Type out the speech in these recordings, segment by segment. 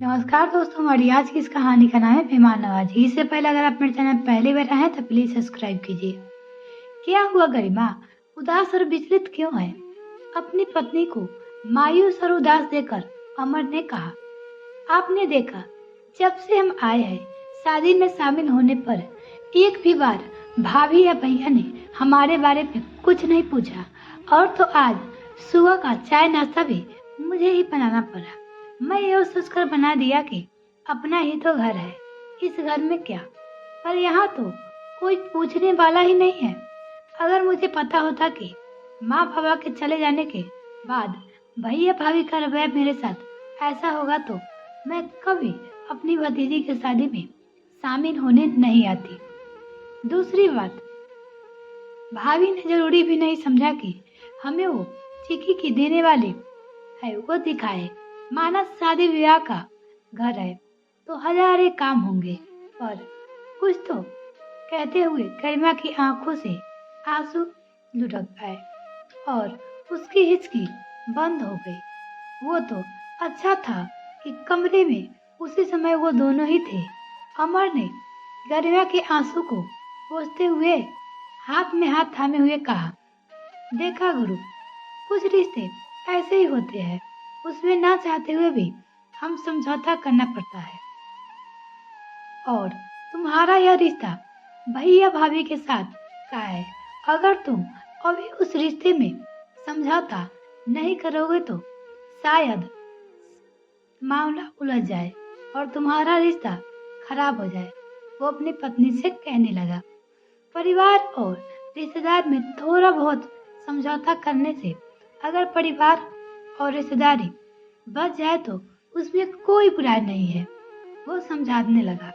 नमस्कार दोस्तों, हमारी आज की इस कहानी का नाम है मेहमान नवाजी। इससे पहले अगर आप मेरे चैनल पहली बार आए हैं तो प्लीज सब्सक्राइब कीजिए। क्या हुआ गरिमा, उदास और विचलित क्यों है? अपनी पत्नी को मायूस और उदास देखकर अमर ने कहा, आपने देखा, जब से हम आए हैं शादी में शामिल होने पर एक भी बार भाभी या भैया ने हमारे बारे में कुछ नहीं पूछा, और तो आज सुबह का चाय नाश्ता भी मुझे ही बनाना पड़ा। मैं ये सोचकर बना दिया कि अपना ही तो घर है, इस घर में क्या, पर यहाँ तो कोई पूछने वाला ही नहीं है। अगर मुझे पता होता कि माँ बाबा के चले जाने के बाद भैया भाभी का रवैया मेरे साथ ऐसा होगा तो मैं कभी अपनी भतीजी की शादी में शामिल होने नहीं आती। दूसरी बात, भाभी ने जरूरी भी नहीं समझा कि हमें वो चिक्की की देने वाली है वो दिखाए। माना शादी विवाह का घर है तो हजारे काम होंगे, पर कुछ तो कहते हुए गरिमा की आंखों से आंसू लुढ़क आए और उसकी हिचकी बंद हो गई। वो तो अच्छा था कि कमरे में उसी समय वो दोनों ही थे। अमर ने गरिमा के आंसू को पोंछते हुए हाथ में हाथ थामे हुए कहा, देखा गुरु, कुछ रिश्ते ऐसे ही होते हैं, उसमें ना चाहते हुए भी हम समझौता करना पड़ता है। और तुम्हारा यह रिश्ता भैया भाभी के साथ का है। अगर तुम अभी उस रिश्ते में समझौता नहीं करोगे तो शायद मामला उलझ जाए और तुम्हारा रिश्ता खराब हो जाए। वो अपनी पत्नी से कहने लगा, परिवार और रिश्तेदार में थोड़ा बहुत समझौता करने से अगर परिवार और रिश्तेदारी बच जाए तो उसमें कोई बुराई नहीं है। वो समझाने लगा,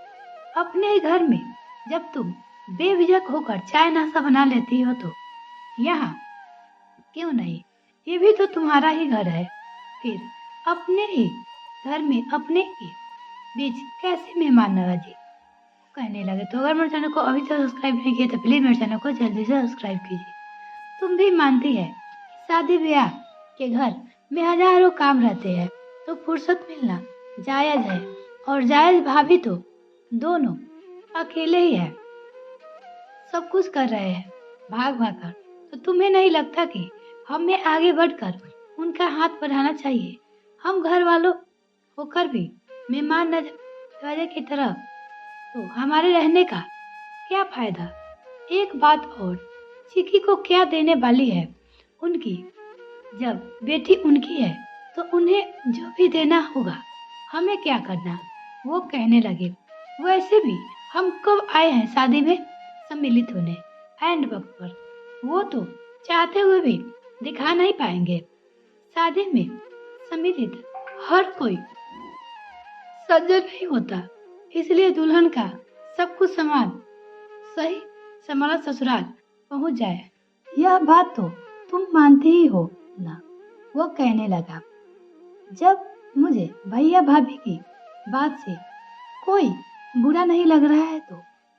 अपने ही घर में जब तुम बेझिझक होकर चाय नाश्ता बना लेती हो तो यहाँ क्यों नहीं? ये भी तो तुम्हारा ही घर है। फिर अपने ही घर में अपने के बीच कैसे मेहमान नवाजी कहने लगे। तो अगर मेरे चैनल को अभी तक सब्सक्राइब नहीं किया तो प्लीज मेरे चैनल को जल्दी से सब्सक्राइब कीजिए। तुम भी मानती है शादी ब्याह के घर में हजारों काम रहते हैं तो फुर्सत मिलना जायज है, और जायज भाभी तो दोनों अकेले ही है, सब कुछ कर रहे हैं भाग भाग कर। तो तुम्हें नहीं लगता कि हमें आगे बढ़कर उनका हाथ बढ़ाना चाहिए? हम घर वालों होकर भी मेहमान नवाजे की तरह तो हमारे रहने का क्या फायदा? एक बात और, चिक्की को क्या देने वाली है उनकी? जब बेटी उनकी है तो उन्हें जो भी देना होगा, हमें क्या करना? वो कहने लगे, वैसे भी हम कब आए हैं शादी में सम्मिलित होने, एंड वक्त पर। वो तो चाहते हुए भी दिखा नहीं पाएंगे। शादी में सम्मिलित हर कोई सज्जन नहीं होता, इसलिए दुल्हन का सब कुछ सामान सही समाना ससुराल पहुंच जाए, यह बात तो तुम मानती ही हो ना? वो कहने लगा, जब मुझे भैया भाभी की बात से कोई बुरा नहीं लग रहा है तो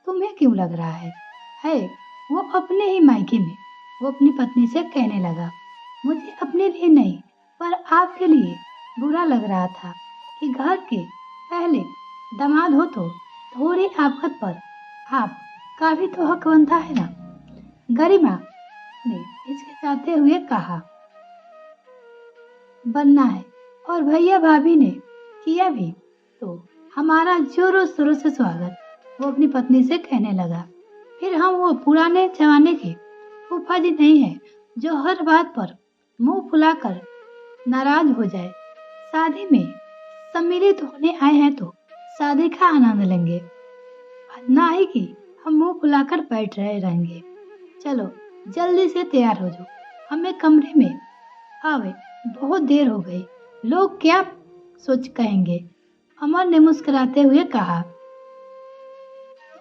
तुम्हें क्यों लग रहा है? वो अपने ही मायके में वो अपनी पत्नी से कहने लगा, मुझे अपने लिए नहीं पर आपके लिए बुरा लग रहा था कि घर के पहले दामाद हो तो थोड़ी आफत पर आप का भी तो हक बनता है ना? गरिमा ने हिचकिचाते हुए कहा, बनना है, और भैया भाभी ने किया भी तो हमारा जोरों शोरों से स्वागत। वो अपनी पत्नी से कहने लगा, फिर हम वो पुराने जमाने के फूफा जी नहीं है जो हर बात पर मुंह फुलाकर नाराज हो जाए। शादी में सम्मिलित होने आए हैं तो शादी का आनंद लेंगे, ना ही कि हम मुंह फुलाकर बैठ रहे रहेंगे। चलो जल्दी से तैयार हो जाओ, हमें कमरे में आवे, बहुत देर हो गई, लोग क्या सोच कहेंगे? अमर ने मुस्कुराते हुए कहा।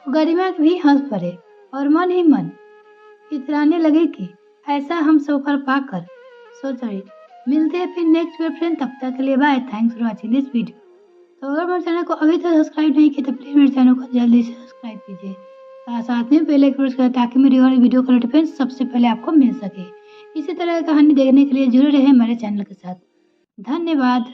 गरिमा भी हंस पड़े और मन ही मन इतराने लगे कि ऐसा हम सफर पाकर सोच रहे। मिलते हैं फिर नेक्स्ट फ्रेंड, तब तक के लिए bye. Thanks for watching this video. तो अगर मेरे चैनल को अभी तक सब्सक्राइब नहीं किया तो प्लीज मेरे चैनल को जल्दी से सब्सक्राइब कीजिए, साथ में बेल आइकन प्रेस करें ताकि मेरी और वीडियो का नोटिफिकेशन सबसे पहले आपको मिल सके। इसी तरह की कहानी देखने के लिए जुड़े रहे हमारे चैनल के साथ। धन्यवाद।